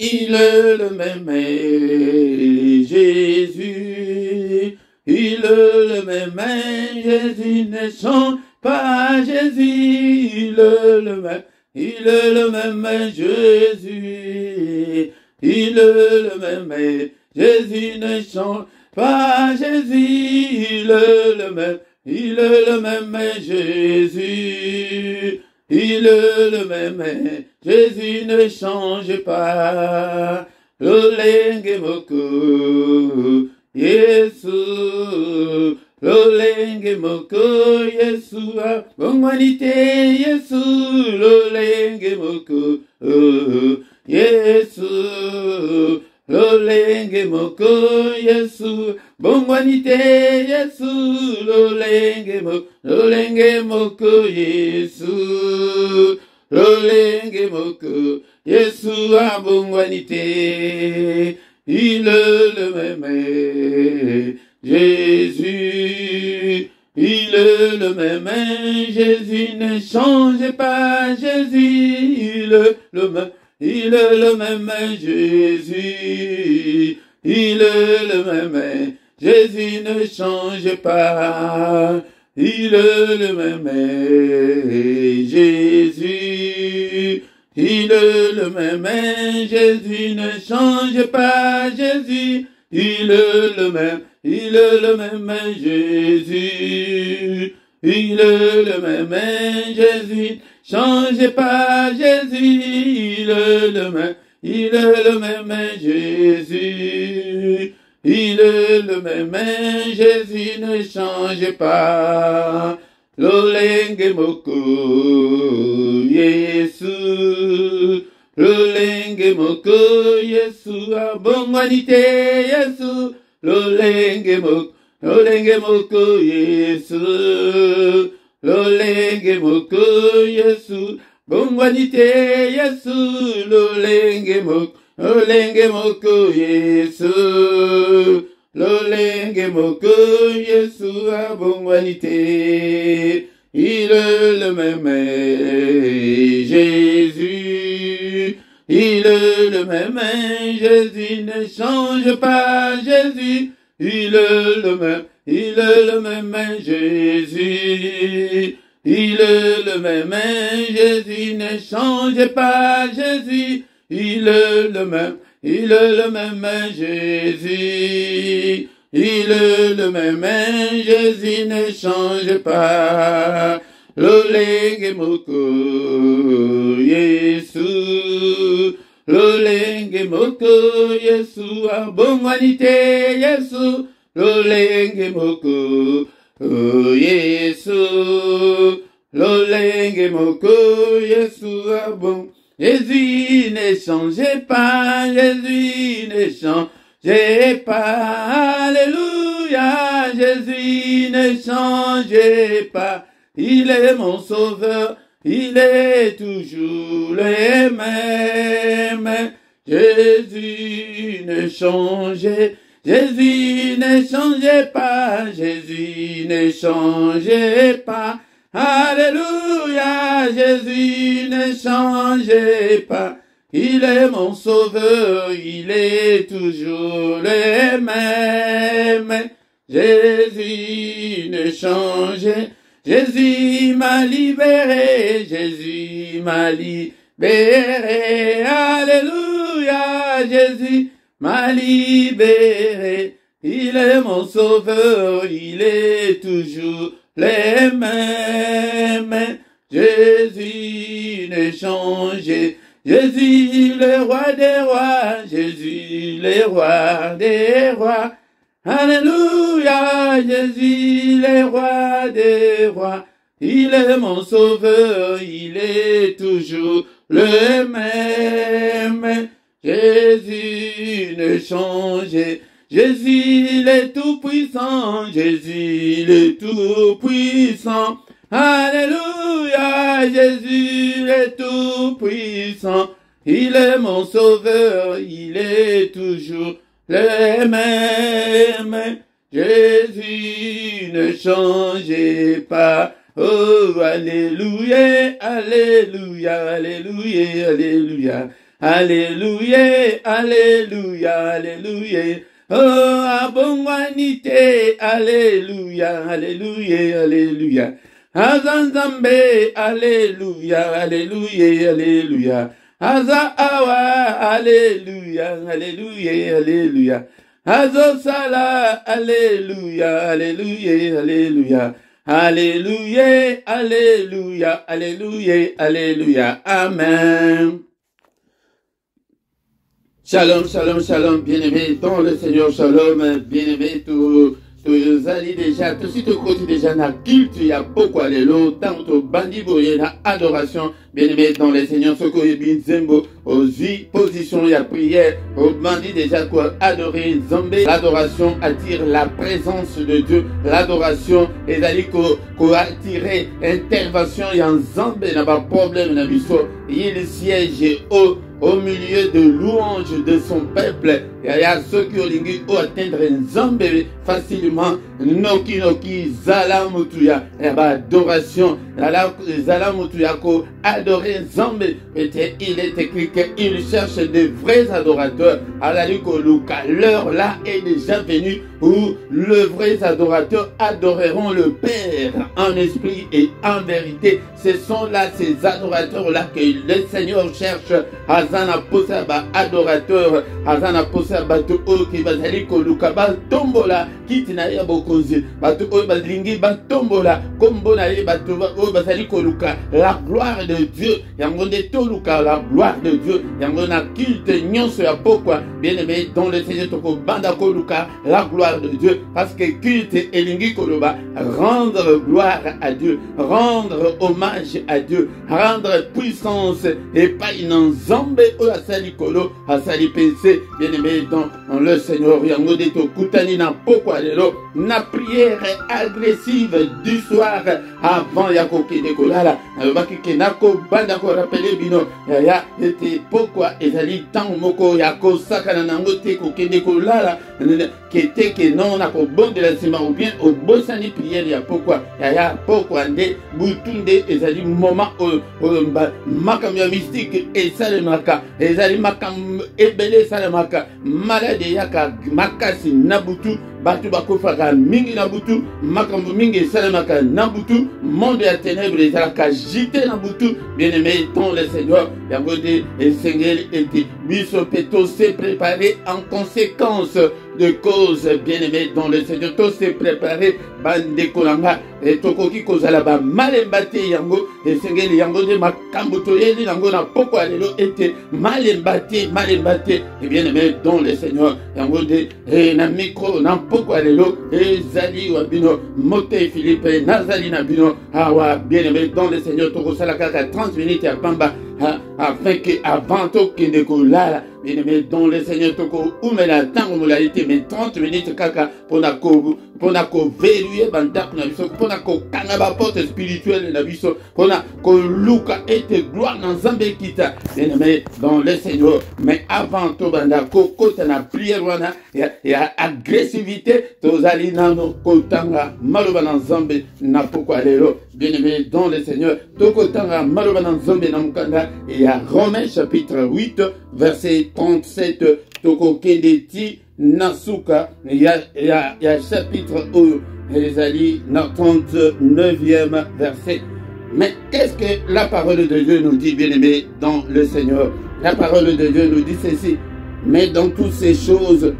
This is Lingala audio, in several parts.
Il est le même, Jésus. Il est le même, Jésus ne change pas, Jésus. Il est le même, Jésus. Il est le même, Jésus ne change pas, Jésus. Il est le même, Jésus. Il est le même, Jésus ne change pas. Lolenge moko, Yesu. Lolenge moko, Yesu. Bonganité, Yesu. Lolenge moko, Yesu. Lolenge moko, Yesu. Bonganité, Yesu. Lolenge moko, Yesu. Lolenge moko, Yesu a bonganité. Il est le même, Jésus. Il est le même, Jésus ne change pas, Jésus. Il est le même, Jésus. Il est le même, Jésus ne change pas. Il est le même, Jésus. Il est le même, Jésus ne change pas, Jésus. Il est le même, Jésus. Il est le même, Jésus. Change pas, Jésus. Il est le même, Jésus. Il est le même, Jésus ne change pas. Lolenge moko, Yesu. Lolenge moko, Yesu. Bonganité, Yesu. Lolenge moko, Yesu. Lolenge moko, Yesu. Bonganité, Yesu. Lolenge moko, Yesu. Lolenge moko, Yesu a bonganité. Il est le même, Jésus. Il est le même, Jésus ne change pas, Jésus. Il est le même, Jésus. Il est le même, Jésus ne change pas, Jésus. Il est le même, Jésus. Il est le même, Jésus ne change pas. Lolenge moko, Yesu. Lolenge moko, Yesu. Bonganité, Yesu. Lolenge moko, Yesu. Lolenge moko, Yesu. Bon. Jésus ne change pas, Jésus ne change pas, alléluia, Jésus ne change pas, il est mon sauveur, il est toujours le même, Jésus ne change, Jésus ne change pas, Jésus ne change pas, alléluia, Jésus ne change pas. Il est mon sauveur, il est toujours le même. Jésus ne change, Jésus m'a libéré, Jésus m'a libéré. Alléluia, Jésus m'a libéré. Il est mon sauveur, il est toujours les mêmes. Jésus ne change, Jésus le roi des rois, Jésus le roi des rois. Alléluia, Jésus le roi des rois. Il est mon sauveur, il est toujours le même. Jésus ne change, Jésus le tout-puissant, Jésus le tout-puissant. Alléluia, Jésus le tout-puissant. Il est mon sauveur, il est toujours le même. Jésus ne change pas. Oh, alléluia, alléluia, alléluia, alléluia. Alléluia, Alléluia, Alléluia. Oh, abongwanite, Alléluia, Alléluia, Alléluia. Azanzambe, Alléluia, Alléluia, Alléluia. Aza awa, Alléluia, Alléluia, Alléluia. Azo sala, Alléluia, Alléluia, Alléluia. Alléluia, Alléluia, Alléluia, Alléluia. Amen. Shalom, shalom, shalom, bien-aimés dans le Seigneur, shalom, bien-aimés, tous allez déjà, tout de suite au côté déjà, na culte, il y a beaucoup à l'élo, tant au bandi boye, na adoration, bien-aimés dans le Seigneur, ce qu'on est zembo, aux positions, il y a prière, au bandi déjà, quoi, adorer, zambé, l'adoration attire la présence de Dieu, l'adoration, et d'aller qu'on attirer, intervention, il y a un zambé, n'a pas de problème, n'a pas il siège au milieu de louanges de son peuple. Il y a ceux qui ont atteindre Nzambe facilement. Noki Zalamutuya. Il y a adoration. Zalamutuya ko adorer Nzambe. Peut-être il est écrit qu'il cherche de vrais adorateurs. Alaliko Luka. L'heure là est déjà venue où les vrais adorateurs adoreront le Père en esprit et en vérité. Ce sont là ces adorateurs là que le Seigneur cherche. Azana posa ba adorateur. Azana posa ba to o ki bazali ko luka ba tombola kiti na ya bokonzi ba to o balingi ba tombola kombo na ye ba to o bazali ko luka la gloire de Dieu yango de to luka la gloire de Dieu yango na culte nyonso ya pokwa bien-aimé dans le Seigneur toko banda ko luka la gloire de Dieu parce que culte elingi ko loba rendre gloire à Dieu, rendre hommage à Dieu, rendre puissance et pas une Nzambe ou asali kolo asali pensée bien-aimé dans le Seigneur yango de to kutani na pokwa lelo na prière agressive du soir avant ya kokende kolala baki kenako banda ko rappeler bino ya ete pokwa ezali tant moko ya ko sakana nango te kokende kolala kete ke non na ko bondela sima ou bien au bosani prière ya pokwa ya pokwa nde butunde ezali moment makamya mystique et salemaka ezali makam ebele salemaka malade yaka makasi nabutu batu bakofaka mingi nabutu makambo mingi salemaka nabutu monde ya ténèbres ezalaka jité nabutu bien-aimé dans le Seigneur yango de esengeli ete biso peto se préparer en conséquence de cause bien-aimé dans le Seigneur to se préparer bande kolanga et tokoki kozala ba malembate yango esengeli yango de makambo toyeli yango na pokwa lelo ete malembate et bien-aimé dans le Seigneur yango de na micro na pokwa lelo ezali wabino mote Philippe nazali na bino awa bien-aimé dans le Seigneur tokosala kaka 30 minutes ya pamba afin que avant to kende kolala bien-aimé dans le Seigneur toko umela tango molalite mais 30 minutes kaka pona ko verrouiller bandak na biso pona ko kanga ba porte spirituelle na biso pona ko luka ete gloire na Nzambe kita bien-aimé dans le Seigneur mais avant to banda ko kota na prière wana ya agressivité tozali nano kotanga maloba na Nzambe na pokwa lelo bien-aimé dans le Seigneur toko tanga maloba na Nzambe na mukanda et à Romains chapitre 8 verset 37 toko kendeti nasuka ya chapitre ezali na 39e verset. Mais qu'est-ce que la parole de Dieu nous dit, bien-aimés dans le Seigneur? La parole de Dieu nous dit ceci: mais dans toutes ces choses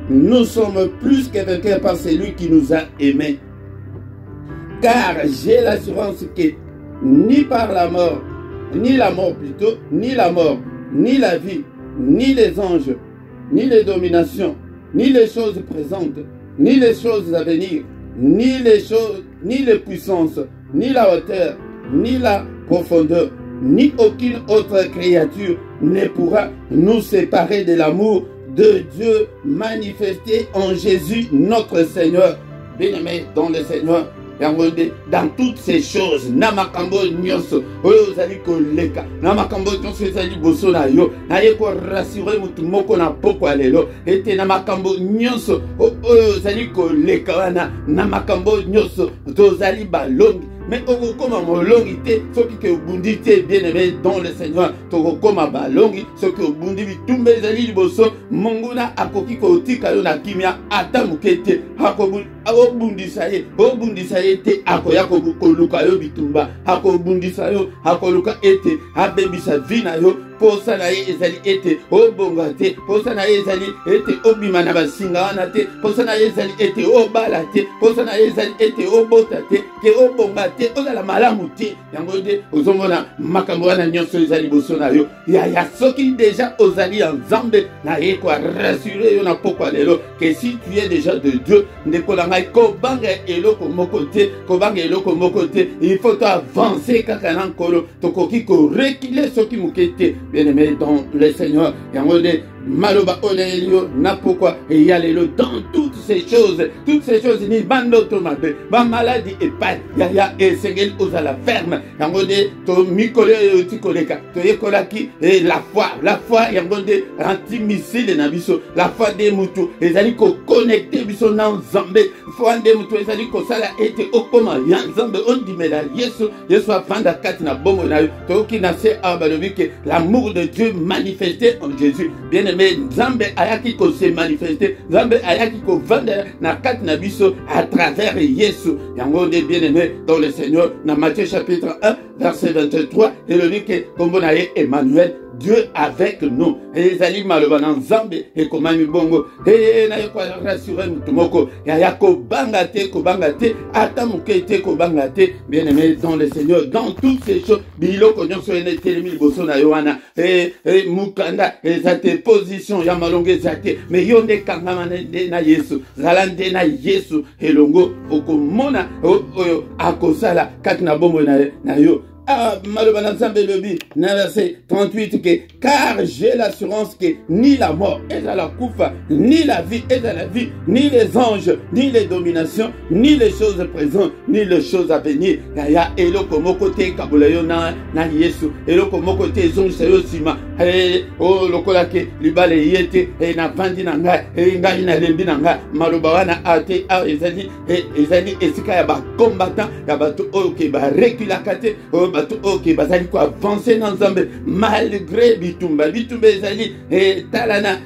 nous sommes plus que vainqueurs par celui qui nous a aimés, car j'ai l'assurance que ni par la mort, ni la mort plutôt, ni la mort, ni la vie, ni les anges, ni les dominations, ni les choses présentes, ni les choses à venir, ni les puissances, ni la hauteur, ni la profondeur, ni aucune autre créature ne pourra nous séparer de l'amour de Dieu manifesté en Jésus notre Seigneur. Bien-aimé dans le Seigneur, dans toutes ces choses, namakambo nyonso, oyo zali koleka, namakambo nyonso zali boso na yo, na ye ko rassurer mutu moko na pokwa lelo, ete namakambo nyonso oyo zali koleka wana, namakambo nyonso to zali balongi, mais okokoma molongi te soki ke obundi te bien-aimé dans le Seigneur tokokoma balongi soki obundi bitumba ezali liboso monguna akoki kotika yo na kimia ata moke te akobundisa ye te akoya koluka yo bitumba akobundisa yo akoluka ete abebisa vi na yo posa na ye ezali ete obonga te posa na ye ezali ete obima na basinga wana te posa na ye ezali ete obala te posa na ye ezali ete obota te ke obonga te ozala malamu te yango nde ozomona makambo wana nyonso ezali liboso na yo ya soki deja ozali ya nzambe na ye korassure yo na pokwa lelo ke si tu es déjà de Dieu ndeko na ngai kobanga eloko moko te il faut to avancer kaka na nkolo tokoki korekile soki moke te bien-aimé dans le Seigneur yango nde maloba olelio na pourquoi et y a dans toutes ces choses ni bando tomate ba maladie et pas ya esengel ozala ferme yango nde to mikole yotikoleka to yekolaki la foi yango nde anti-missile na biso la foi de mutu ezali ko connecter biso na nzambe foi de mutu ezali ko sala ete okoma ya nzambe ondimela yesu afanda kati na bomo na yo to kina se abalobike l'amour de Dieu manifesté en Jésus bien mais Nzambe ayaki ko se manifester Nzambe ayaki ko vendre na kati na biso à travers Yesu yango nde bien-aimé dans le Seigneur na Matthieu chapitre 1 verset 23 et le dit que comme on a Emmanuel Dieu avec nous et ezali maloba na Nzambe et komami bongo et na yoko rassurer mutu moko ya ko banga te ata muke te ko banga te bien-aimé dans le Seigneur dans toutes ces choses biloko nyonso ene telemi liboso na yohana et mukanda ezate position ya malonge ezate mais yo nde kangama nde na Yesu zala nde na Yesu elongo okomona oyo akosala kati na bombo na yo. Maloba na Nzambe lobi na verset 38 que car j'ai l'assurance que ni la mort est à la kufa, ni la vie est à la vie, ni les anges, ni les dominations, ni les choses présentes, ni les choses à venir. Ya eloko moko te kabula yo na Yesu eloko moko te zongi yo sima o lokola ke libale yete na vandi na ngai ngai na lembi na ngai maloba wana ate ezali esika ya ba combattant ya bato oke ba reculaka te bato oke bazali ko avancer dans Nzambe malgré bitumba ezali talana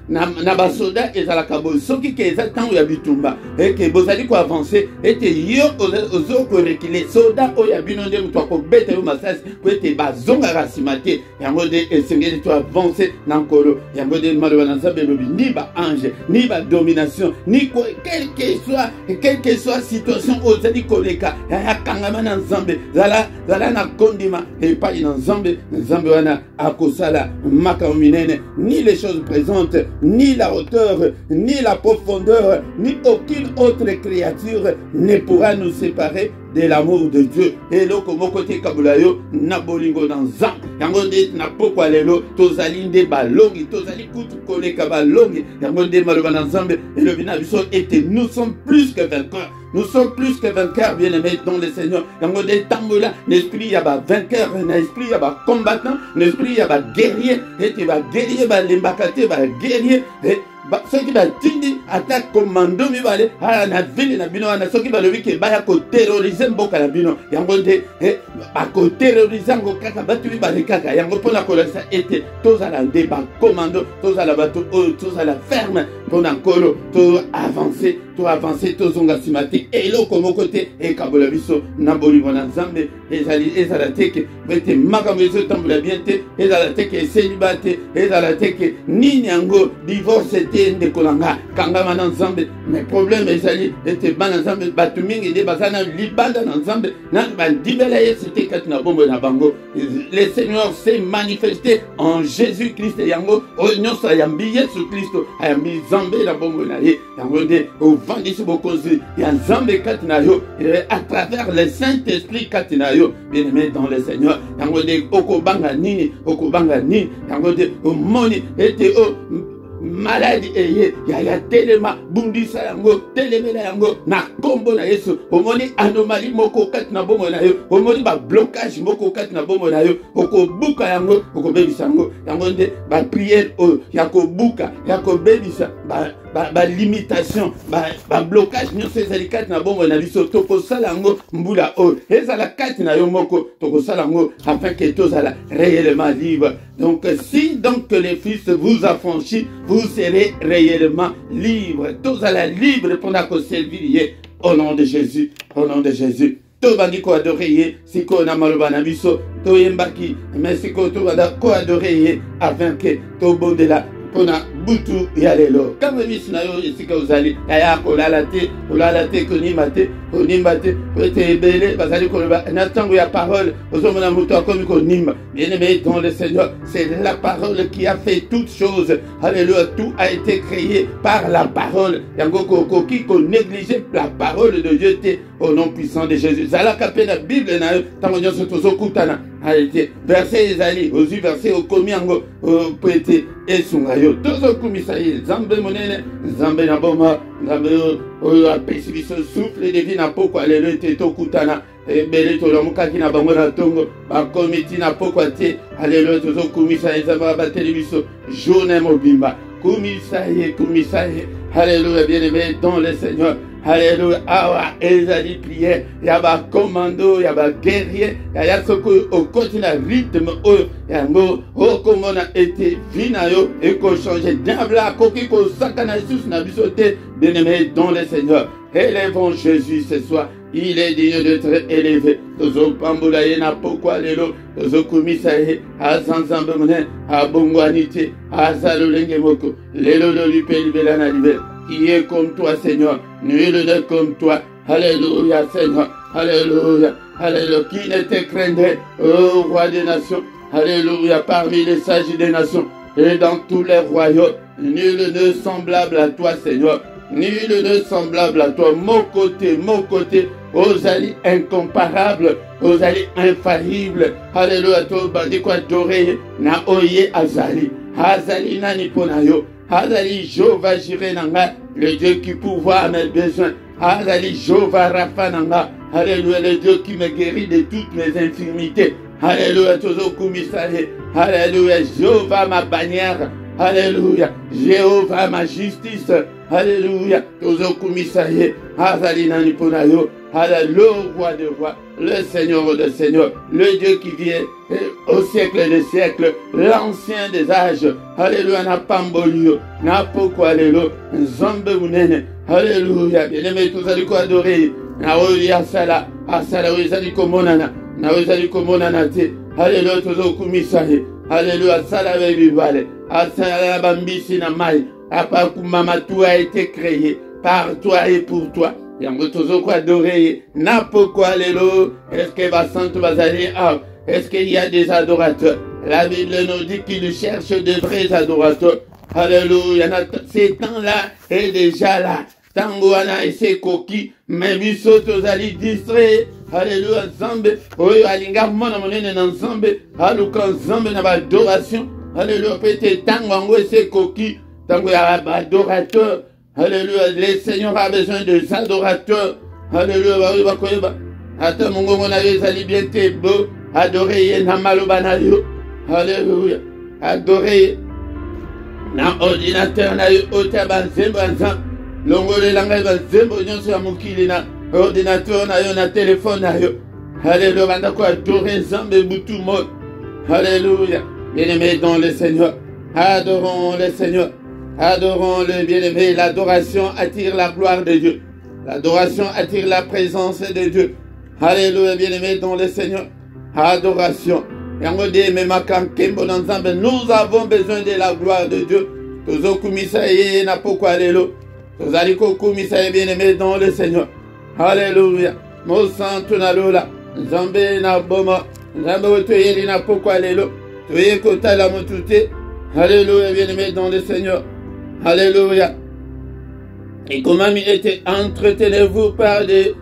na basoda ezalaka boye soki ke eza ntango ya bitumba eke bozali ko avancer ete yo ozo ko reculer soda oyo ya bino nde moto akobeta yo masasi po ete bazongaka nsima te yango nde esengeli to avancer na nkolo yango nde maloba na Nzambe elobi ni ba ange ni ba domination ni quelle que soit situation oyo ozali koleka yakangama na Nzambe zala na kondima epai na Nzambe wana akosala makambo minene ni les choses présentes ni la hauteur, ni la profondeur, ni aucune autre créature ne pourra nous séparer de l'amour de Dieu. Et là, comme côté Kabulayo, na bolingo dans zan, yango de na pokwa lelo, tozali nde balongi, tozali kutu kole kabalongi, yango de maloba dans zambe, et le vina biso était, nous sommes plus que vainqueurs. Nous sommes plus que vainqueurs, bien-aimés dans le Seigneur. Yango de tambola, l'esprit yaba vainqueur, l'esprit yaba combattant, l'esprit yaba guerrier, et tu vas guerrier, ba lembakate, ba guerrier, et soki batindi ata commando mibale na ville na bino wana soki balobi ke baya ko terroriser mboka na bino yango nde bako terroriser ngo kaka batu mibale kaka yango mpona kolakisa ete tozala nde bacommando tozala bato oyo tozala ferme mpona nkolo to avancer tozonga nsima te eloko moko te ekabola biso na bolingo na Nzambe ezala te ke ete makambo ezotambola bien te ezala te ke eseliba te ezala te ke nini yango divorce te ndeko nanga kangama na Nzambe mais problème ezali ete bana Nzambe batu mingi nde baza na libanda na Nzambe na bandimela Yesu te kati na bombo na bango. Le Seigneur s'est manifesté en Jésus-Christ yango nyonso ayambi Yesu Kristo ayambi Nzambe na bombo na ye yango nde ovandisi bokonzi ya Nzambe kati na yo à travers le Saint-Esprit kati na yo bien-aimé dans le Seigneur yango nde okobanga nini yango nde omoni ete maladie eye ya telema bundisa yango telemela yango na kombo na Yesu omoni anomalie moko kati na bomo na yo omoni ba blocage moko kati na bomo na yo okobuka yango okobebisa yango nde ba prière ya kobuka ya kobebisa ba limitation, blocage, nous ces alikati na bongo na biso toko salango mbula o. Ezala kati na yo moko toko salango afin que tous ala réellement libre. Donc si donc les fils vous affranchit, vous serez réellement libre. Tous ala libre pendant que servir au nom de Jésus, au nom de Jésus. To bandi ko adorer siko na maloba na biso to yembaki mais siko to banda ko adorer afin que to bondela pona butu ya lelo kama misina yo esika uzali ya kolala te konimba te ete ebele bazali koloba na tango ya parole ozomona mutu akomi konimba. Bien-aimé dans le Seigneur, c'est la parole qui a fait toutes choses. Alléluia, tout a été créé par la parole. Yango koki ko négliger la parole de Dieu au nom puissant de Jésus. Zalaka pe na Bible na tango nyonso tozokutana arrêté verset ezali ozu verset okomi yango po ete esunga yo tozokumisa ye nzambe monene nzambe na boma nzambe oyo apesi biso souffle de vie na pokwa lelo ete tokutana ebele tolomukaki na bango na ntongo bakomi ntina pokwa te. Alléluia, tozokumisa ye nzambe abateli biso journée mobimba kumisa ye. Alléluia, bien-aimé dans le Seigneur. Alléluia, awa ezali prière yaba commando yaba guerrier ya soko au continent rythme oyo yango okomona ete vina yo eko changer diable koki ko sakana Jesus na bisote. Bien-aimé dans le Seigneur, élevons Jésus ce soir. Il est digne d'être élevé. Tozo pambula ye na pokwa lelo tozo kumisa ye azanzambe mone abongwanite azalolenge moko lelo lo lipeli belana libela. Qui est comme toi, Seigneur, nul n'est comme toi. Alléluia, Seigneur. Alléluia. Alléluia. Qui ne te craindrait, ô roi des nations. Alléluia. Parmi les sages des nations et dans tous les royaumes, nul ne semblable à toi, Seigneur. Nul ne semblable à toi. Mon côté, aux alliés incomparables, aux alliés infaillibles. Alléluia. Toi, bandi quoi doré, na oye azali. Azali na niponayo. Azali Jéhovah Jireh nanga, le Dieu qui pourvoit mes besoins. Azali Jéhovah Rapha nanga, alléluia, le Dieu qui me guérit de toutes mes infirmités. Alléluia, tozo kumisaye. Alléluia, Jéhovah ma bannière. Alléluia, Jéhovah ma justice. Alléluia, tozo kumisaye. Azali nani ponayo. Alléluia, le roi des rois, le Seigneur des seigneurs, le Dieu qui vient au siècle des siècles, l'ancien des âges. Alléluia, na pambolio, na pokwa lelo, nzambe munene. Alléluia, bien-aimé, tous allez quoi adorer. Na oyi asala, oizali komonana, na oizali komonana te. Alléluia, tozo kumisaye. Alléluia, asala bibale, asala bambisi na mai. Apakuma, tout a été créé par toi et pour toi. Yango tozo ko adorer na pokwa lelo. Est-ce que va santo bazali ah est-ce qu'il y a des adorateurs? La Bible nous dit qu'il cherche de vrais adorateurs. Alléluia. Ces temps-là est déjà là. Tango wana ese koki mais biso tozali distrait. Alléluia, Nzambe oyo alinga mona monene na Nzambe aluka Nzambe na adoration. Alléluia, peut-être tango ngo ese koki tango ya adorateur. Alléluia, le Seigneur a besoin des adorateurs. Alléluia, attends mon gongo na yo ezali bien te beau. Adorer ye na maloba na yo. Alléluia, adorer na ordinateur na yo otaba nzembo nzambe. Longole langa nzembo nyonso ya mokili na ordinateur na yo na téléphone na yo. Alléluia, banda ko adorer nzambe butu mo. Alléluia, bien-aimés dans le Seigneur, adorons le Seigneur. Adorons le bien-aimé. L'adoration attire la gloire de Dieu. L'adoration attire la présence de Dieu. Alléluia, bien-aimé dans le Seigneur. Adoration. Nous avons besoin de la gloire de Dieu. Bien-aimé dans le Seigneur. Alléluia. Mon santo na lola. Nzambe na boma. Nzambe otoyeli na pokwa lelo. Toye kota la motute. Alléluia, bien-aimé dans le Seigneur. Alléluia. Et comment entretenez-vous par des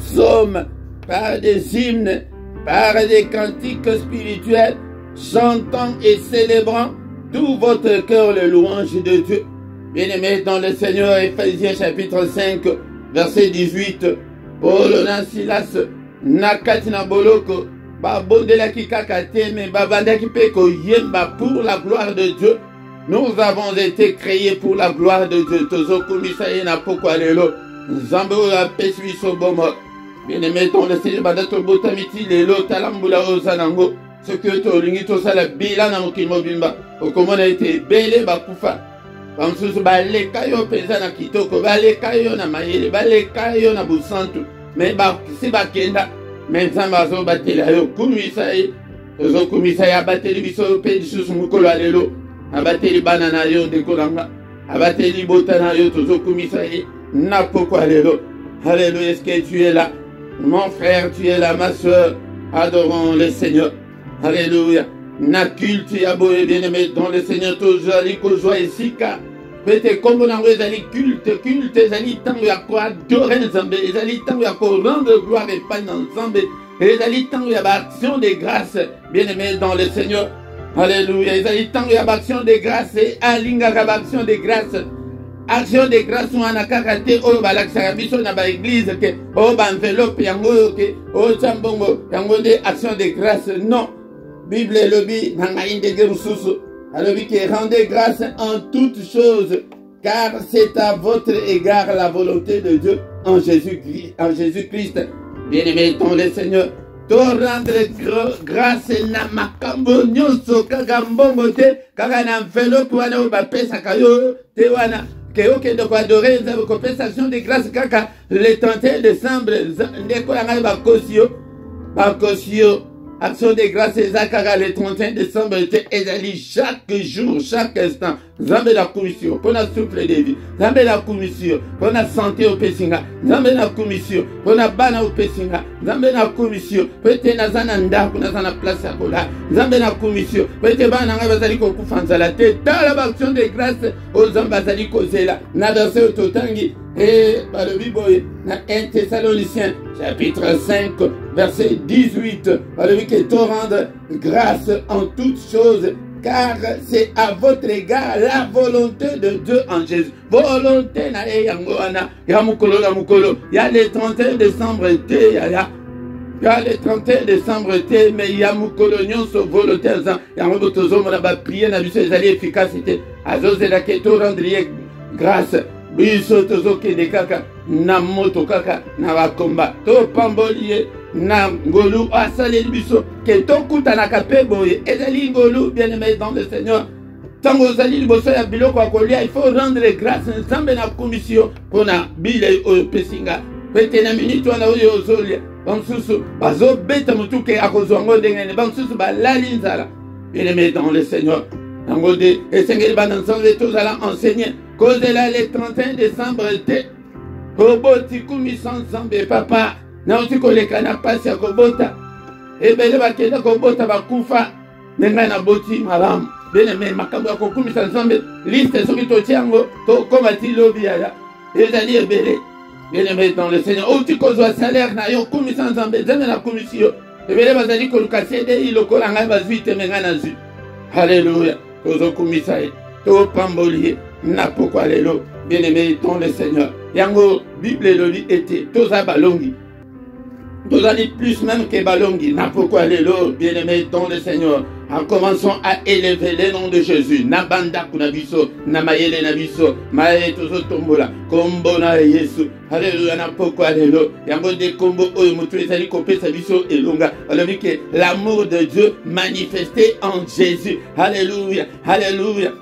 psaumes, par des hymnes, par des cantiques spirituels, chantant et célébrant tout votre cœur le louange de Dieu. Bien-aimés dans le Seigneur, Ephésiens chapitre 5, verset 18. Paul na Silas nakati na boloko babondela kikaka te mais babandaki pe ko yemba pour la gloire de Dieu. Nous avons été créés pour la gloire de Dieu. Tozo kumisaye na pokwa lelo. Nzambe oyo apesi biso bomo. Bien-aimé dans le Seigneur, badato botamiti lelo talambula ozanango. Ce que tolingi tosala bila na mokili mobimba. Okomona ete ebele bakufa. Bamsusu baleka yo penza na kitoko, baleka yo na mayele, baleka yo na busantu. Mais si bakenda, mais Nzambe azobatela yo kumisa ye. Tozo kumisa ye abateli biso pe lisusu mokolo alelo. Abateli bana na yo dekolanga. Abateli bota na yo tozo kumisa ye. Na pokwa lelo. Alléluia, est-ce que tu es là? Mon frère, tu es là, ma soeur. Adorons le Seigneur. Alléluia. Na culte ya boye bien-aimé dans le Seigneur tozali kozwa esika. Pete kombo nango ezali culte ezali tango ya ko adorer Nzambe, ezali tango ya ko rendre gloire epai na Nzambe, ezali tango ya ba action de grâce bien-aimé dans le Seigneur. Alléluia. Ezali tango ya ba action de grâce et alingaka ba action de grâce. Action de grâce wana kaka te oyo balakisaka biso na ba église ke oyo ba enveloppe yango oyo ke oyo tsambongo yango nde action de grâce. Non. Bible elobi nanga indege rususu alobi que rendez grâce en toutes choses car c'est à votre égard la volonté de Dieu en Jésus-Christ. Bien-aimé dans le Seigneur, to rendre grâce na makambo nyonso kaka mbongo te kaka na enveloppe wana oyo bapesaka yo te wana ke okende koadore Nzambe kopesa action de grâce kaka le 31 décembre ndeko ya ngai bakosi yo. Action de grâce ezakaka le 31 décembre ezali chaque jour, chaque instant. Nzambe na commission pour la souffle de vie. Nzambe na commission pour la santé au pesinga. Nzambe na commission pour la bana au pesinga. Nzambe na commission pour te nazana ndako nazana place ya kola. Nzambe na commission pour te bana nga bazali ko kufanza la tête. Dans la action de grâce aux hommes bazali kozela. Na verset totangi et par le Bible na 1 Thessaloniciens chapitre 5 verset 18. Par le que te rendre grâce en toutes choses car c'est à votre égard la volonté de Dieu en Jésus. Volonté na yango wana ya mukolo na mukolo. Ya le 31 décembre te ya le 31 décembre te mais ya mukolo nyonso volontaire za yango tozomo na ba prier na biso ezali efficacité. Azozela ke to rendre grâce. Biso tozokende kaka na moto kaka na bakomba to pamboliye na ngolu asaleli biso ke tokutanaka mpe boye ezali ngolu bien-aimé dans le Seigneur. Tango ozali liboso ya biloko ya kolia il faut rendre grâce Nzambe na commission mpona bile oyo pesinga pete na minute wana oyo ozolia bamsusu bazobeta motu ke akozwa ngo ndenge bamsusu balali nzala. Bien-aimé dans le Seigneur tango de esengeli bana Nzambe tozala enseigner kozela le 31 décembre te koboti kumisa Nzambe papa na uti koleka na pasi ya kobota ebele bakenda kobota bakufa nenga na boti malamu bien-aimé makambo ya kokumisa Nzambe liste soki totiango tokoma ti lobi yaya ezali ebele bien-aimé dans le Seigneur uti kozwa salaire na yo kumisa Nzambe Nzambe na kumisi yo ebele bazali koluka CDI lokola ngai bazwi te menga na zwi. Alléluia. Tozokumisa ye topamboli ye na pokwa lelo bien-aimé dans le Seigneur yango Bible elobi ete toza balongi tozali plus même que balongi na pokwa lelo bien-aimé dans le Seigneur. En commençant à élever le nom de Jésus. Nabanda kunabiso, namayele nabiso, maye tozo tombola, kombo na Yesu. Alléluia na pokwa lelo. Yango de kombo oyo mutu ezali kopesa biso elonga. Alors que l'amour de Dieu manifesté en Jésus. Alléluia, alléluia.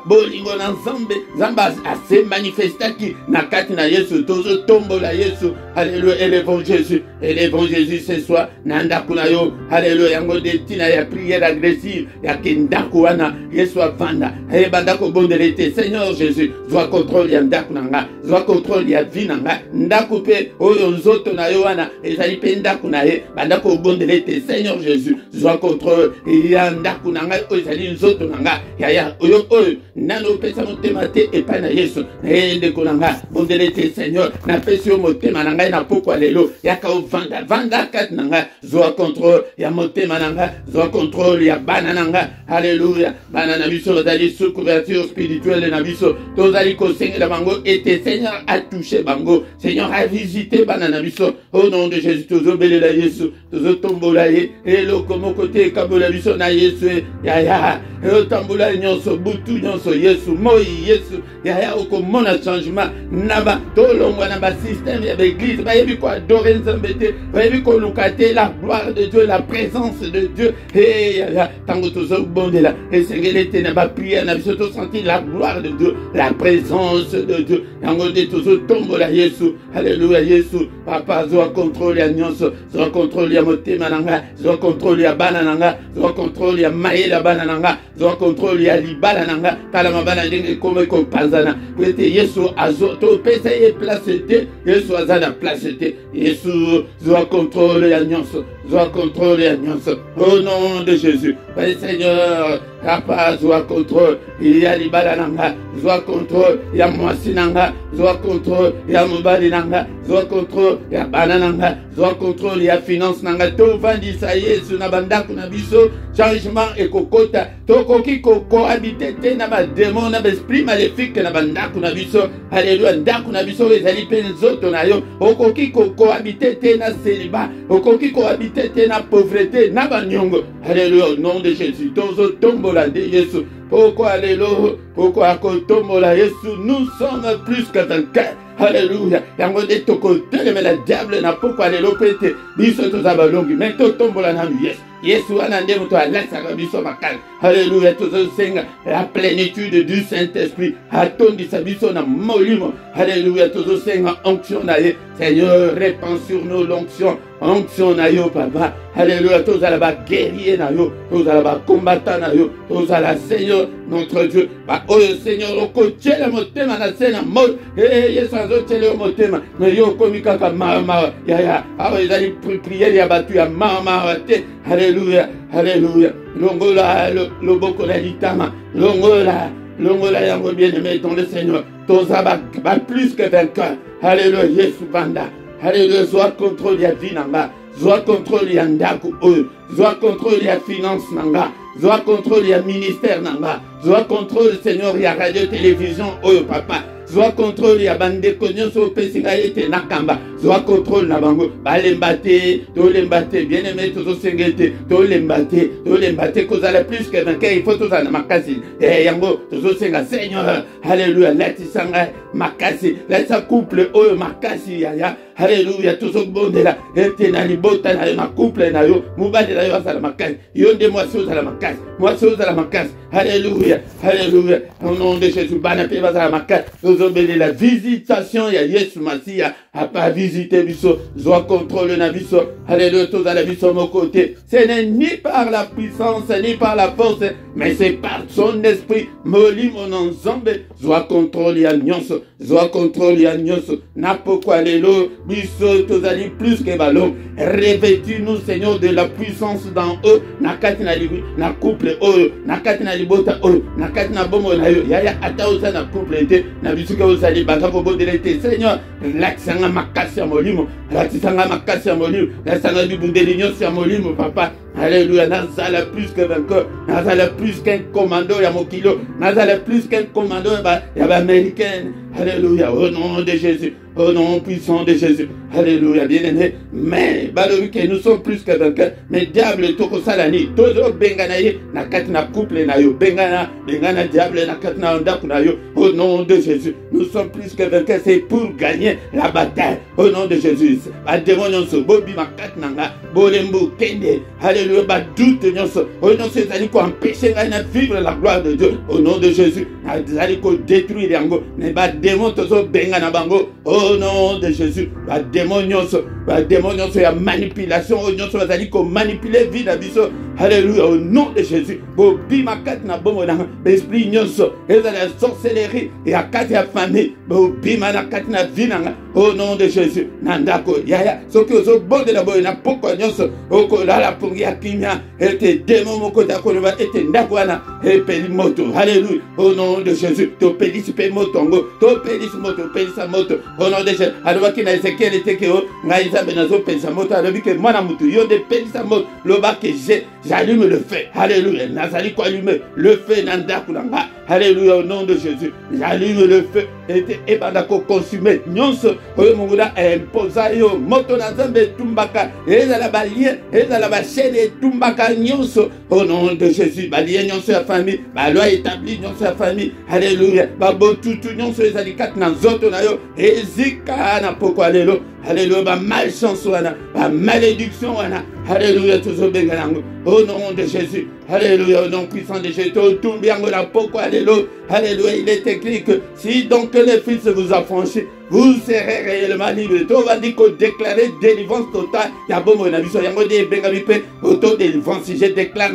Bolingo na Nzambe, Nzamba ase manifestaki na kati na Yesu tozo tombola Yesu. Alléluia, élevons Jésus. Élevons Jésus ce soir. Nanda kunayo. Alléluia, yango de tina ya prière agressive ya kendako wana Yesu avanda e bandako bondelete. Seigneur Jésus zwa contrôle ya ndako nanga, zwa contrôle ya vie nanga, ndako pe oyo nzoto na yo wana ezali pe ndako na ye bandako bondelete. Seigneur Jésus zwa contrôle ya ndako nanga oyo ezali nzoto nanga ya oyo nano pesa motema te epai na Yesu ndeko nanga bondelete. Seigneur na pesi yo motema nanga na pokwa lelo yaka vanda kati nanga zwa contrôle ya motema nanga, zwa contrôle ya banananga. Alléluia. Banana biso dali sous couverture spirituelle na biso tozali ko sengela bango et Seigneur a touché bango, Seigneur a visité banana biso au nom de Jésus. Tozo belela Yesu tozo tombola ye elo komo côté kabola biso na Yesu ya Tambula nyonso butu nyonso Yesu moi Yesu yaya okomona changement naba tolongwa na ba système ya l'église ba yebi ko adorer Nzambete ba yebi ko lukate la gloire de Dieu, la présence de Dieu. Et yaya tango tozo bondela et sengelete na ba prière na biso to sentir la gloire de Dieu, la présence de Dieu. Tango de tozo tombola Yesu. Alléluia Yesu. Papa zo contrôle ya nyonso, zo contrôle ya motema nanga, zo contrôle ya bana nanga, zo contrôle ya mayela bana nanga, zo contrôle ya libala nanga, tala mabana ndenge comme ko panzana. Pete Yesu azo to pesa ye place te, Yesu azana place te. Yesu zo contrôle ya nyonso, zo contrôle ya nyonso. Au nom de Jésus. Père Seigneur, Papa zo contrôle ya libala nanga, zo contrôle ya mwasi nanga, zo contrôle ya mobali nanga, zo contrôle ya bana nanga, zo contrôle ya finance nanga. To vandisa Yesu na bandako na biso, changement et kokota. To koki koko habiter te na ba démon na ba esprit maléfique na bandako na biso. Alléluia, ndako na biso ezali pe nzoto na yo. Okoki koko habiter te na célibat, okoki ko habiter te na pauvreté na banyongo. Alléluia, au nom de Jésus. Tozo tombola de Yesu. Pourquoi alléluia, pourquoi akotombola Yesu, nous sommes plus que vainqueurs. Alléluia. Yango de toko mais la diable n'a pourquoi alléluia pete. Biso to zabalongi, mais to tombola na yes. Yesu anande moto alasa biso makal. Alléluia, tozo senga la plénitude du Saint-Esprit. Atondi sa biso na molimo. Alléluia, tozo senga onction na ye. Seigneur, répands sur nous l'onction. Onction na yo papa. Alléluia, toza la ba guerrier na yo, toza la ba combattant na yo, toza la Seigneur notre Dieu. Ba oh Seigneur okotie la motema na sena mol. Yesu azotie le motema. Mais yo komika ka mama ya. Ah ezali prière ya batu ya mama te. Alléluia, alléluia. Longola loboko la litama. Longola yango bien-aimé dans le Seigneur. Toza ba plus que vainqueur. Alléluia, Yesu banda. Alléluia, soit contrôle ya vie nanga, soit contrôle ya ndaku oyo, soit contrôle ya finance nanga, soit contrôle ya ministère nanga, soit contrôle Seigneur ya radio télévision oyo papa, soit contrôle ya bande nyonso pesinga ete nakamba, soit contrôle na bango balembate tolembate bien aimé tozo sengete tolembate kozala plus que vainqueur, il faut tozala makasi yango tozo senga Seigneur. Alléluia, latisanga makasi, laisa couple oyo makasi ya. Alléluia, tozo bondela ete na libota na couple na yo mubali na yo azala makasi, yo nde mwasi ozala makasi, mwasi ozala makasi. Alléluia, alléluia, au nom de Jésus bana pe bazala makasi. Tozo bele la visitation ya Yesu Masia a pas visité biso, zo contrôle na biso. Alléluia, tozala biso mon côté. Ce n'est ni par la puissance ni par la force, mais c'est par son esprit. Moli mon ensemble, zo contrôle ya nyonso, zo contrôle ya nyonso. Na pourquoi lelo biso tozali plus que ballon. Revêtis-nous Seigneur de la puissance dans eux. Na katina libi, na couple eux, na katina libota eux, na katina bomo na yo. Yaya ata osa na couple te, na biso ka osali baka ko bodelete Seigneur. Laksanga makasi ya molimo, laksanga makasi ya molimo, laksanga bibundeli nyonso ya molimo papa. Alléluia, nazala plus que vainqueur, nazala plus qu'un commando ya mokilo, nazala plus qu'un commando ya ba américain. Alléluia, au nom de Jésus, au nom puissant de Jésus. Alléluia, bien-aimé. Mais balobi que nous sommes plus que vainqueurs. Mais diable toko salani, tozo bengana ye na katina couple na yo, bengana diable na katina ndaku na yo. Au nom de Jésus, nous sommes plus que vainqueurs. C'est pour gagner la bataille. Au nom de Jésus. Ba démon nyonso bobi makatina nga, bolembo kende. Alléluia, ba doute nyonso. Au nom de Jésus, ko empêcher nga vivre la gloire de Dieu. Au nom de Jésus, azali ko détruire yango. Ne ba démon tozo bengana bango. Au nom de Jésus, ba démon nyonso ya manipulation, nyonso bazali ko manipuler vie na biso. Alléluia, au nom de Jésus. Bobi makati na bomo na esprit nyonso, ezala sorcellerie et akati ya famille. Bobi manakati na vie na. Au nom de Jésus, nandako yaya soki ozo bonde la boye na poko nyonso oko la pungi ya kimia ete démon moko ta ko ba ete ndako wana epeli moto. Alléluia, au nom de Jésus, to pelisi pe motongo, to pelisi moto, pelisa moto. Au nom de Jésus, aloba ki na Ezekiel ete ke o ngai zabe na zo pelisa moto, alobi ke mwana mutu yo de pelisa moto loba ke j'allume le feu. Alléluia. Nazali ko allume le feu nanda kulanga. Alléluia, au nom de Jésus. J'allume le feu. Et bandako consumé. Nyonso oyo mongula imposa yo moto na nzambe tumbaka. Ezala balien, ezala ba chaîne tumbaka nyonso au nom de Jésus. Balien nyonso ya famille, ba loi établie nyonso ya famille. Alléluia. Ba botutu nyonso ezali kat na nzoto na yo. Ezika na poko lelo. Alléluia, ba malchance wana, ba malédiction wana. Alléluia, toujours benganango. Au nom de Jésus. Alléluia, au nom puissant de Jésus. Tout bien la poko alléluia. Alléluia, il est écrit que si donc le Fils vous a franchi, vous serez réellement libre. Tout va dire que déclarer délivrance totale. Yabomo nabiso yango de bengabipe auto délivrance. Je déclare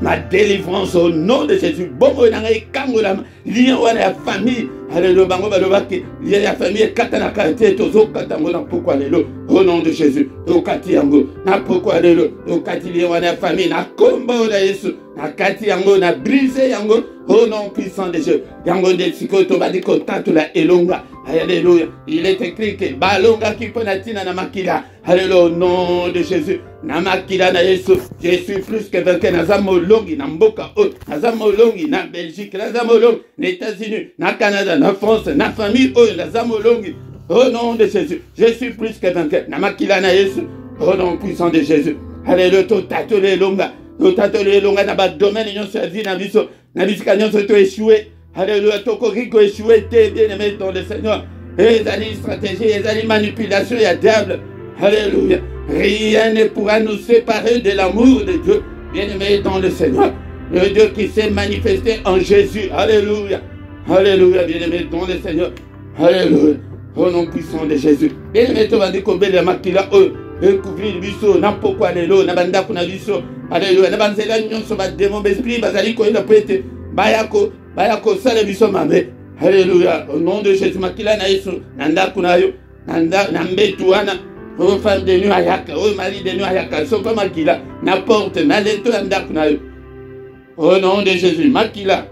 ma délivrance au nom de Jésus. Bomo nangai kangola lien wana ya famille. Alléluia, bango balobaki lien ya famille katana kate tozo katango na poko alléluia. Au nom de Jésus. Okati yango na poko alléluia. Okati lien wana ya famille na kombo na Yesu. Na kati yango na brisé yango au nom puissant de Dieu. Yango de sikoto badiko tatula elonga. Alléluia. Il est écrit que balonga qui ponatina na makila. Alléluia, au nom de Jésus. Na makila na Yesu. Je suis plus que vainqueur. Nazamolongi na mboka o. Nazamolongi na Belgique. Nazamolongi na États-Unis, na Canada, na France, na famille o. Nazamolongi au nom de Jésus. Je suis plus que vainqueur. Na makila na Yesu. Au nom puissant de Jésus. Alléluia, to tatule longa. To tatule longa na ba domaine nyonso ya vie na biso. Na bisika nyonso to échoué. Alléluia, toko riko échoué te bien-aimé dans le Seigneur. Et les stratégies, les manipulations, il y a diable. Alléluia. Rien ne pourra nous séparer de l'amour de Dieu, bien-aimé dans le Seigneur. Le Dieu qui s'est manifesté en Jésus. Alléluia. Alléluia, bien-aimé dans le Seigneur. Alléluia. Au nom puissant de Jésus. Bien-aimé, tu vas dire qu'on la makila recouvrir le biso, n'importe quoi, alléluia, n'abanda kuna biso. Alléluia. N'abanzela nyonso ba démon esprit bazali ko ina pete. Bayako sale biso mabe. Alléluia. Au nom de Jésus, makila na Yesu, nanda kunayo, nanda nambetu wana. Oh femme de nuit ayaka, oh mari de nuit ayaka, so comme makila, n'importe, naleto nanda kunayo. Au nom de Jésus, makila.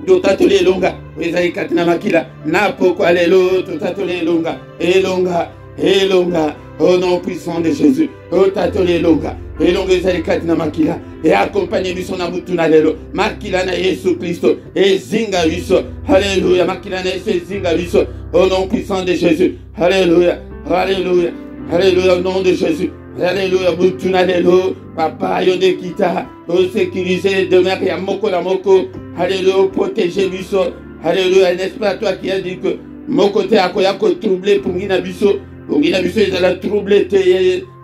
Dotatole longa, ezali katina makila, na poko alléluia, dotatole longa, elonga, elonga. Au nom puissant de Jésus, dotatole longa. Et donc, ezali katina makila. Et accompagnez biso na butu na lelo. Makila na Yesu Christo. Et zinga biso. Alléluia. Makila na Yesu zinga biso. Au nom puissant de Jésus. Alléluia. Alléluia. Alléluia. Au nom de Jésus. Alléluia. Butu na lelo. Papa yonde kita. Au sécuriser demeure ya moko la moko. Alléluia. Protéger biso. Alléluia. N'est-ce pas toi qui as dit que mon côté a ko troublé pour ngina biso. Pour ngina biso ils allaient troubler te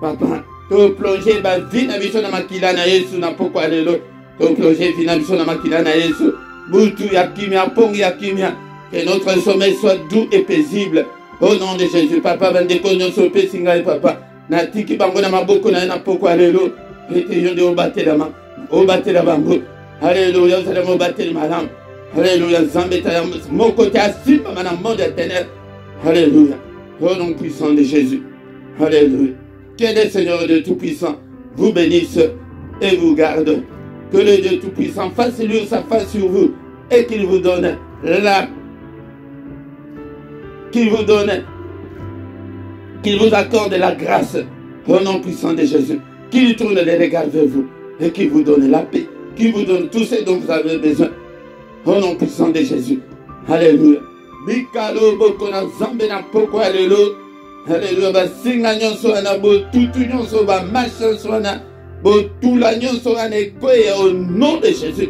papa. To plonger ba vie na biso na makila na Yesu na poko alelo. To plonger vie na biso na makila na Yesu. Butu ya kimia, pongi ya kimia. Que notre sommeil soit doux et paisible. Au nom de Jésus, papa, bandeko nyonso pe singa papa. Na tiki bango na maboko na poko alelo. Ete yonde obatela ma. Obatela bango. Alléluia, vous allez m'obatela madame. Alléluia, zambeta ya moko te asima na monde éternel. Alléluia. Au nom puissant de Jésus. Alléluia. Que le Seigneur de Tout-Puissant vous bénisse et vous garde. Que le Dieu Tout-Puissant fasse lui sa face sur vous et qu'il vous donne qu'il vous accorde la grâce au nom puissant de Jésus. Qu'il tourne les regards vers vous et qu'il vous donne la paix, qu'il vous donne tout ce dont vous avez besoin au nom puissant de Jésus. Alléluia. Bikalo boko na zambe na poko alléluia. Alléluia, ba singa nyonso wana bo tutu nyonso ba machanso wana bo tula nyonso wana ekoye au nom de Jésus.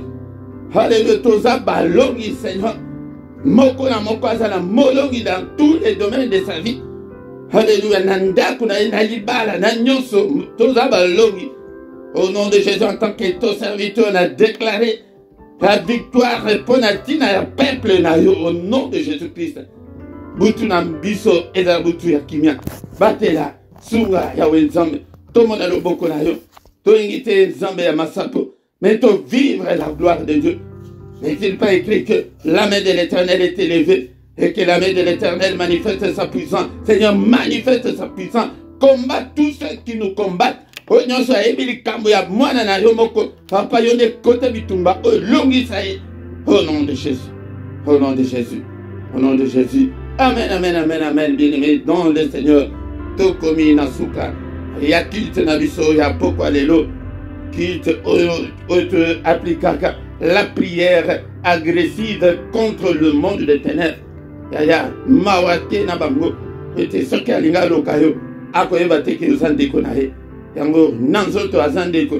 Alléluia, toza balongi Seigneur. Moko na moko azala molongi dans tous les domaines de sa vie. Alléluia, nandaku na libala na nyonso toza balongi. Au nom de Jésus, en tant que ton serviteur, on a déclaré la victoire reponatina ya peuple na yo au nom de Jésus-Christ. Butu na biso eza butu ya kimia. Batela sunga ya wenzambe. Tomo na loboko na yo. To ingite nzambe ya masapo. Mais to vivre la gloire de Dieu. N'est-il pas écrit que la main de l'Éternel est élevée et que la main de l'Éternel manifeste sa puissance. Seigneur, manifeste sa puissance. Combat tous ceux qui nous combattent. Onyoso ebili kambo ya mwana na yo moko. Papa yone kote bitumba. O longi saye. Au nom de Jésus. Au nom de Jésus. Au nom de Jésus. Amen, amen, amen, amen, bien-aimé, dans le Seigneur, tout comme Nasuka, il y a culte na biso, il y a beaucoup allélo, culte appliquer la prière agressive contre le monde des ténèbres. Yaya mawate na bango ete soki alinga lokayo akoyeba te ke ozandeko na ye yango na nzoto azandeko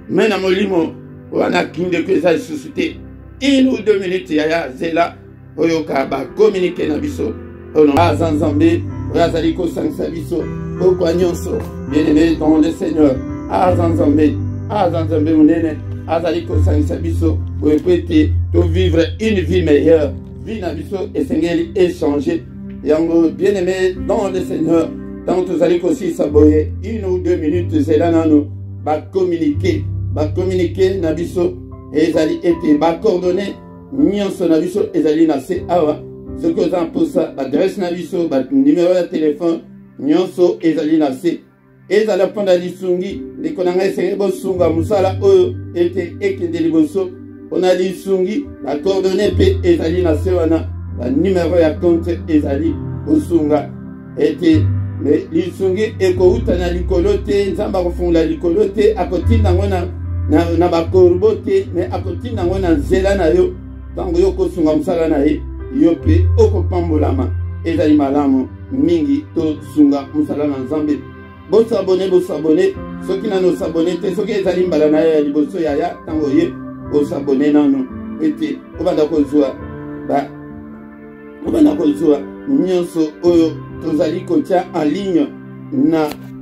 me na molimo wana kindeko eza lisusu te. 1 ou 2 minutes yaya zela oyoka bakomunike na biso ono aza nzambe oyo azali kosangisa biso pokwa nyonso bien-aimé dans le Seigneur. aza nzambe monene azali kosangisa biso oyo po ete tovivre une vie meilleure. Vie na biso esengeli échanger yango bien-aimé dans le Seigneur. Tant que vous allez aussi s'abonner 1 ou 2 minutes zela nano communiquer na biso ezali ete coordonner nyonso na biso ezali na se awa ce que ça pour ça adresse na biso numéro de téléphone nyonso ezali na se ezala panda lisungi likonanga esenge bosunga musala oyo ete ekende liboso ona lisungi na coordonner pe ezali na se wana numéro ya compte ezali bosunga ete mais lisungi ekouta na likolo te nzamba kofunga likolo te akotinda ngona na bakorbo te mais akotinda ngona nzela na yo tango yo kosunga musala na ye yo pe okopambolama ezali malamu mingi to sunga musala na nzambe. Bosabone soki nano sabone te soki ezali mbala na ya liboso yaya tango ye osabone nano ete obanda kozwa nyonso oyo tozali kotia en ligne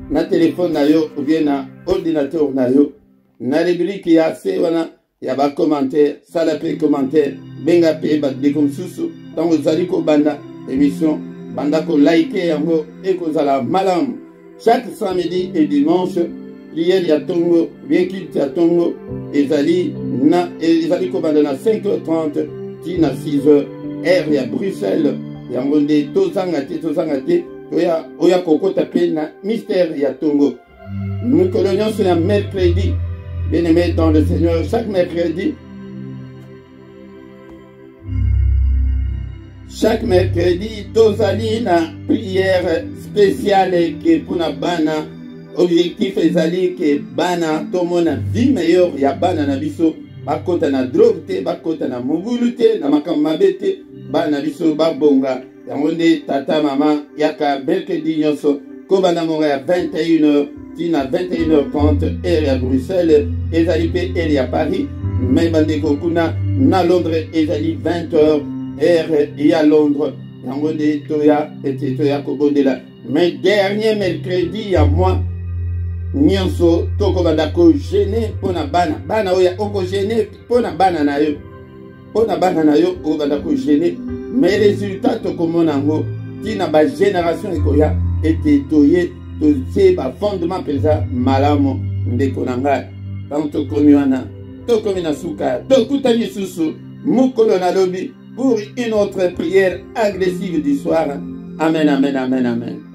na téléphone na yo ou bien na ordinateur na yo na rubrique ya se wana ya ba commentaire sala pe commentaire benga pe ba de comme susu tango ozali ko banda émission banda ko like yango e kozala malamu. Chaque samedi et dimanche prière ya tongo bien culte ya tongo ezali ko banda na 5h30 tina 6h heure ya Bruxelles yango nde tozanga te oya kokota pe na mystère ya tongo. Nous colonions sur un mercredi, bien-aimé dans le Seigneur, chaque mercredi, tozali na prière spéciale que pour na bana, objectif ezali que bana tomona vie meilleure ya bana na biso, bakota na drogue te, bakota na mobulu te, na makambo mabe te, bana biso babonga. Yango nde tata mama yaka mercredi nyonso kobanda monga ya 21h tina 21h30 heure ya Bruxelles ezali pe heure ya Paris mais bandeko kuna na Londres ezali 20h heure ya Londres yango nde toya kobondela. Mais dernier mercredi ya mois nyonso tokobanda ko gêner pona bana oya oko gêner pona bana na yo obanda ko gêner mais résultat tokomona ngo tina ba génération ekoya ete toye tozie ba fondement peza malamu ndeko na ngai tant tokomi wana tokomi na suka tokutani susu mukolo na lobi pour une autre prière agressive du soir. Amen.